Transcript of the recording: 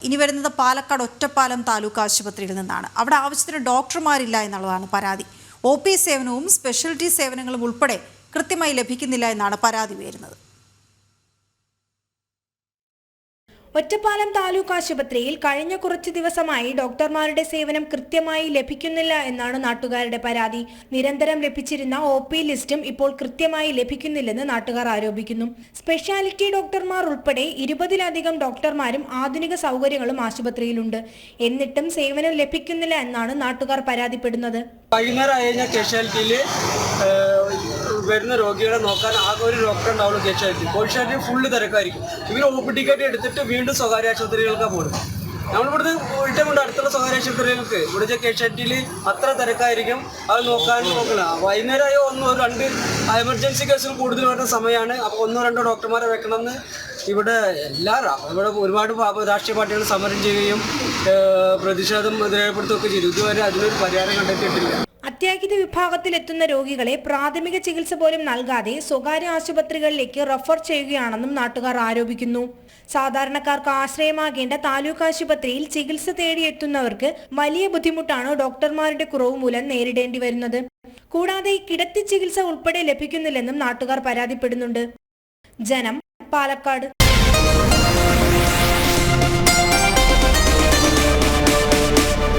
ഇനി വരുന്നത് പാലക്കാട് ഒറ്റപ്പാലം താലൂക്ക് ആശുപത്രിയിൽ നിന്നാണ്. അവിടെ ആവശ്യത്തിന് ഡോക്ടർമാരില്ല എന്നുള്ളതാണ് പരാതി. OP സേവനവും സ്പെഷ്യാലിറ്റി സേവനങ്ങളും ഉൾപ്പെടെ കൃത്യമായി ലഭിക്കുന്നില്ല എന്നാണ് പരാതി ഉയരുന്നത്. ഒറ്റപ്പാലം താലൂക്ക് ആശുപത്രിയിൽ കഴിഞ്ഞ കുറച്ചു ദിവസമായി ഡോക്ടർമാരുടെ സേവനം കൃത്യമായി ലഭിക്കുന്നില്ല എന്നാണ് നാട്ടുകാരുടെ പരാതി. നിരന്തരം ലഭിച്ചിരുന്ന OP ലിസ്റ്റും ഇപ്പോൾ കൃത്യമായി ലഭിക്കുന്നില്ലെന്ന് നാട്ടുകാർ ആരോപിക്കുന്നു. സ്പെഷ്യാലിറ്റി ഡോക്ടർമാർ ഉൾപ്പെടെ 20-ലധികം ഡോക്ടർമാരും ആധുനിക സൗകര്യങ്ങളും ആശുപത്രിയിലുണ്ട്. എന്നിട്ടും സേവനം ലഭിക്കുന്നില്ല എന്നാണ് നാട്ടുകാർ പരാതിപ്പെടുന്നത്. വരുന്ന രോഗികളെ നോക്കാൻ ആകെ ഒരു ഡോക്ടർ ഉണ്ടാവുള്ളൂ. കേഷ്വാലിറ്റി ഫുള്ള് തിരക്കായിരിക്കും. ഇവർ OP ടിക്കറ്റ് എടുത്തിട്ട് വീണ്ടും സ്വകാര്യ ആശുപത്രികൾക്കാണ് പോകുന്നത്. നമ്മളിവിടുന്ന് വീട്ടിൽ കൊണ്ട് അടുത്തുള്ള സ്വകാര്യ ആശുപത്രികൾക്ക് ഇവിടെ കേഷ്വാലിറ്റിയിൽ അത്ര തിരക്കായിരിക്കും. അത് നോക്കില്ല. വൈകുന്നേരമായോ 1-2 എമർജൻസി കേസുകൾ കൂടുതൽ വരുന്ന സമയമാണ്. അപ്പോൾ 1-2 ഡോക്ടർമാരെ വെക്കണമെന്ന് ഇവിടെ ഇവിടെ ഒരുപാട് രാഷ്ട്രീയ പാർട്ടികൾ സമരം ചെയ്യുകയും പ്രതിഷേധം രേഖപ്പെടുത്തുകയൊക്കെ ചെയ്തു. ഇതുവരെ അതിനൊരു പരിഹാരം കണ്ടെത്തിയിട്ടില്ല. അത്യാഹിത വിഭാഗത്തിൽ എത്തുന്ന രോഗികളെ പ്രാഥമിക ചികിത്സ പോലും നൽകാതെ സ്വകാര്യ ആശുപത്രികളിലേക്ക് റഫർ ചെയ്യുകയാണെന്നും നാട്ടുകാർ ആരോപിക്കുന്നു. സാധാരണക്കാർക്ക് ആശ്രയമാകേണ്ട താലൂക്ക് ആശുപത്രിയിൽ ചികിത്സ തേടിയെത്തുന്നവർക്ക് വലിയ ബുദ്ധിമുട്ടാണ് ഡോക്ടർമാരുടെ കുറവ് മൂലം നേരിടേണ്ടി വരുന്നത്. കൂടാതെ കിടത്തി ചികിത്സ ഉൾപ്പെടെ ലഭിക്കുന്നില്ലെന്നും നാട്ടുകാർ പരാതിപ്പെടുന്നുണ്ട്. ജനം, പാലക്കാട്.